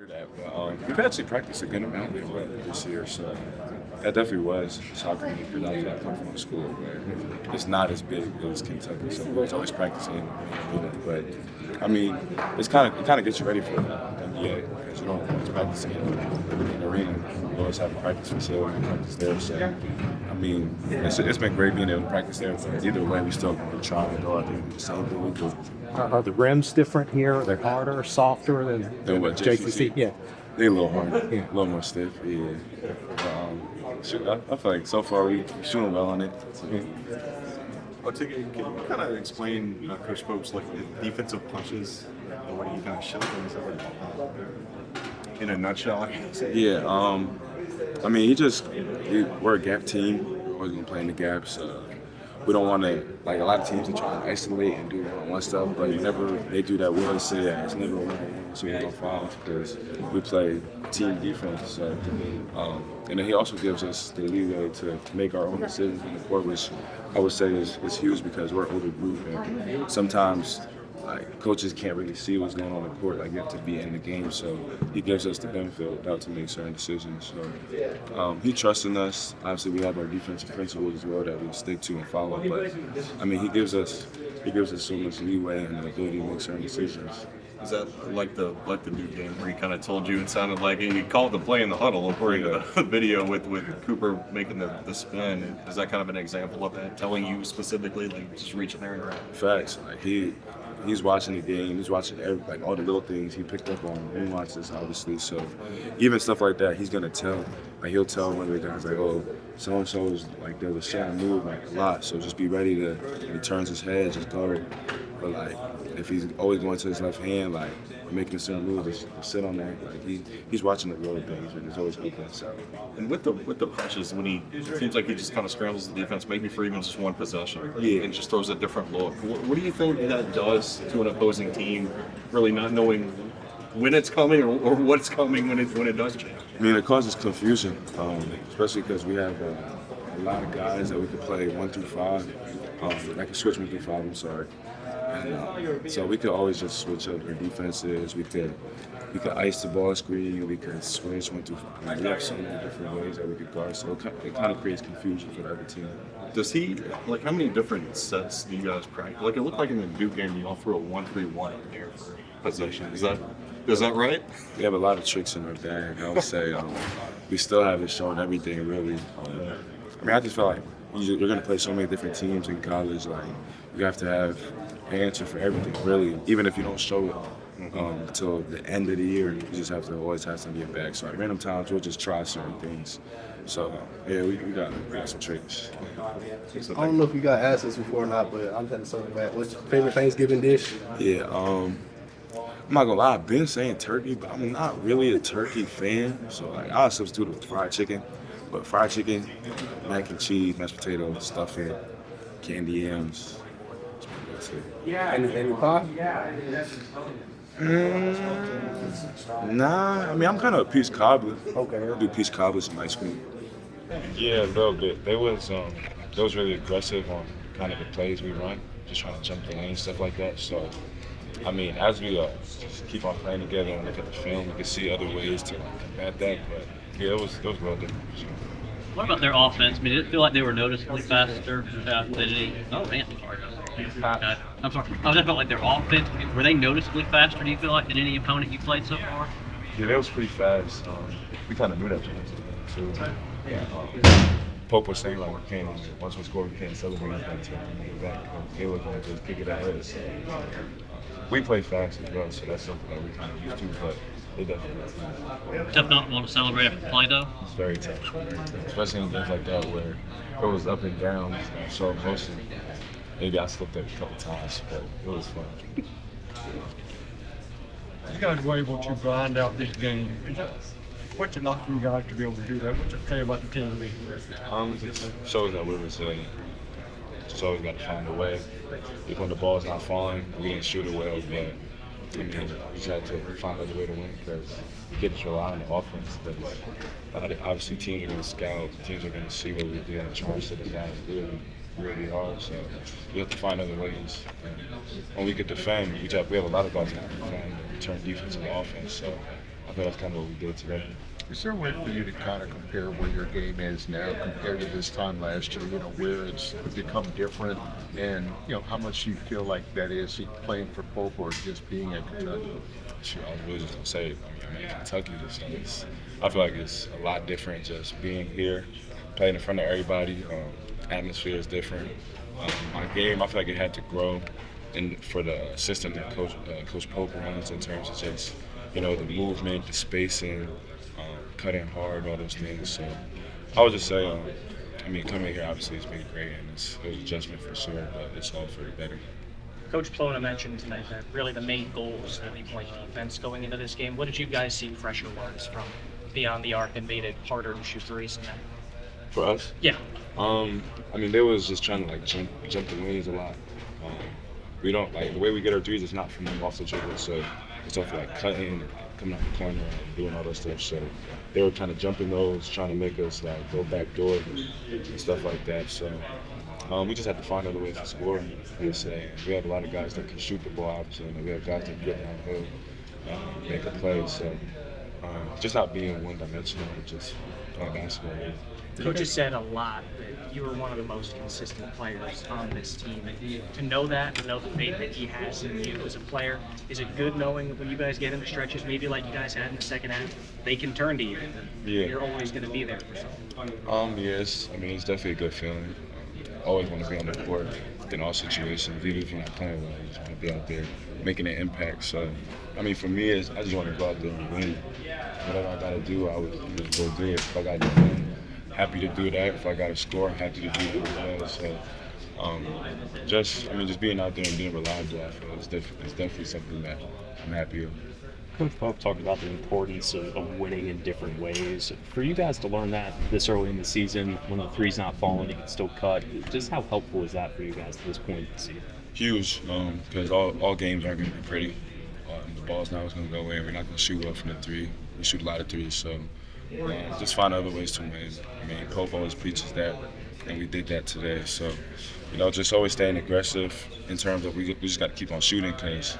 heard that. But we've actually practiced a good amount this year, so that definitely was shocking because I come from a school where it's not as big as Kentucky, so we was always practicing. But I mean, it kind of gets you ready for the NBA because you don't always practice in an arena. You always have a practice facility, practice there. So I mean, it's been great being able to practice there. So either way, we still trying to go out there and do the same thing we do. Are the rims different here? They're harder, softer than what, JCC? Yeah. They're a little harder, Yeah. a little more stiff. Yeah. Shoot, I feel like so far we shooting well on it. So. Otega, can you kind of explain Coach Pope's like the defensive punches, the way you kind of show things in a nutshell? I guess. Yeah. I mean, we're a gap team. We're always gonna play in the gaps. We don't want to, like a lot of teams, they try to isolate and do one-on-one stuff, but whenever they do that, we always say that it's never a one-on-one, so we're going to foul because we play team defense. So, and then he also gives us the leeway to make our own decisions in the court, which I would say is huge because we're an older group, and sometimes like coaches can't really see what's going on in the court. Like you have to be in the game, so he gives us the benefit of the doubt to make certain decisions. So he trusts in us. Obviously, we have our defensive principles as well that we stick to and follow. But I mean, he gives us so much leeway and the ability to make certain decisions. Is that like the new game where he kind of told you it sounded like he called the play in the huddle according to the video with Cooper making the spin? Is that kind of an example of that, telling you specifically, like just reaching there and grab? Facts. Like he's watching the game. He's watching all the little things he picked up on. He watches obviously. So even stuff like that, he's gonna tell. Like he'll tell one of the guys like, oh, so and so is like there's a shot and move like a lot. So just be ready to. When he turns his head, just guard. But like if he's always going to his left hand, like making a certain move, just sit on that. Like he's watching the little things and he's always helping us out. And with the punches, when it seems like he just kind of scrambles the defense, maybe for even just one possession, yeah, and just throws a different look. What do you think that does to an opposing team, really not knowing when it's coming or what's coming when it does change? I mean, it causes confusion, especially because we have a lot of guys that we could play 1 through 5. That can switch 1 through 5. I'm sorry. And so we could always just switch up our defenses. We could ice the ball screen. We could switch 1 through 5. Like, we have so many different ways that we could guard. So it kind of creates confusion for the other team. Does he, like, how many different sets do you guys practice? Like, it looked like in the Duke game, you all threw a 1-3-1 in there for possession. Is that right? We have a lot of tricks in our bag. I would say we still haven't shown everything, really. I mean, I just feel like you're going to play so many different teams in college. Like, you have to have an answer for everything, really. Even if you don't show it until the end of the year, you just have to always have something in your bag. So at random times, we'll just try certain things. So, yeah, we got some tricks. I don't know if you got asked this before or not, but I'm trying to circle back. What's your favorite Thanksgiving dish? Yeah, I'm not gonna lie, I've been saying turkey, but I'm not really a turkey fan. So like I'll substitute it with fried chicken. But fried chicken, mac and cheese, mashed potatoes, stuffing, candy yams. That's it. Any pie? Nah, I mean I'm kind of a peach cobbler. Okay. I do peach cobblers and ice cream. Yeah, a little bit. They was really aggressive on kind of the plays we run, just trying to jump the lane, stuff like that. So I mean, as we just keep on playing together and look at the film, we can see other ways to combat that. But yeah, it was real different. So. What about their offense? I mean, did it feel like they were noticeably faster than any? Oh man, sorry. I'm sorry. I just felt like their offense. Were they noticeably faster? Do you feel like than any opponent you played so far? Yeah, they was pretty fast. We kind of knew that too. Pope was saying like once we scored, we can't celebrate. We can't take it back. They were going to just kick it out. So, we play fast as well, so that's something that we kind of used to, but they definitely. Tough not to want to celebrate after the play, though. It's very tough, especially in games like that where it was up and down, so emotion. Maybe I slipped up a couple times, but it was fun. You guys were able to grind out this game. What's it like for you guys to be able to do that? What's it say about the team? It shows that we're resilient. Just always got to find a way. Even when the ball's not falling, we didn't shoot it well, but I mean, we just had to find another way to win because you get to rely on the offense. But obviously, teams are going to scout, teams are going to see what we do and try to sit us down really hard. So we have to find other ways. And when we could defend, we have a lot of guys that can defend and turn defense into offense. So I think that's kind of what we did today. Is there a way for you to kind of compare where your game is now compared to this time last year, where it's become different, and, how much you feel like that is playing for Pope or just being at Kentucky? Sure, I was really just gonna say, Kentucky I feel like it's a lot different just being here, playing in front of everybody. Atmosphere is different. My game, I feel like it had to grow, and for the system that Coach Pope runs in terms of just, the movement, the spacing, cutting hard, all those things. So I would just say, coming here obviously has been great, and it was an adjustment for sure, but it's all for the better. Coach Plona mentioned tonight that really the main goal was 30-point defense going into this game. What did you guys see pressure-wise from beyond the arc and made it harder to shoot threes tonight? For us? Yeah. They was just trying to jump the wings a lot. We don't the way we get our threes is not from off the dribble, so it's off cutting, coming out the corner, and doing all that stuff. So they were kind of jumping those, trying to make us go back door and stuff like that. So we just had to find other ways to score. And we have a lot of guys that can shoot the ball, obviously, and we have guys that can get downhill, make a play. So just not being one-dimensional, just playing basketball. Coach has said a lot that you were one of the most consistent players on this team. To know that, to know the faith that he has in you as a player, is it good knowing when you guys get into stretches, maybe like you guys had in the second half, they can turn to you. Yeah. You're always going to be there for something. Yes. It's definitely a good feeling. Always want to be on the court in all situations, even if you're not playing well. You just want to be out there making an impact. So, for me, I just want to go out there and win. Whatever I got to do, I would just go do it. If I got to win, happy to do that. If I got to score, I'm happy to do that as well. So, just being out there and being reliable, I feel it's definitely something that I'm happy with. Coach Pope talked about the importance of winning in different ways. For you guys to learn that this early in the season, when the three's not falling, you can still cut. Just how helpful is that for you guys at this point in the season? Huge, because all games aren't going to be pretty. The ball's not always going to go away. We're not going to shoot well from the three. We shoot a lot of threes, so just find other ways to win. Pope always preaches that, and we did that today. So, just always staying aggressive in terms of we just got to keep on shooting because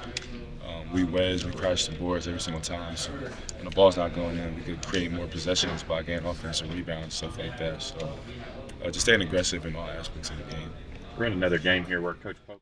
we wedge, we crash the boards every single time. So when the ball's not going in, we could create more possessions by getting offensive rebounds, stuff like that. So just staying aggressive in all aspects of the game. We're in another game here where Coach Pope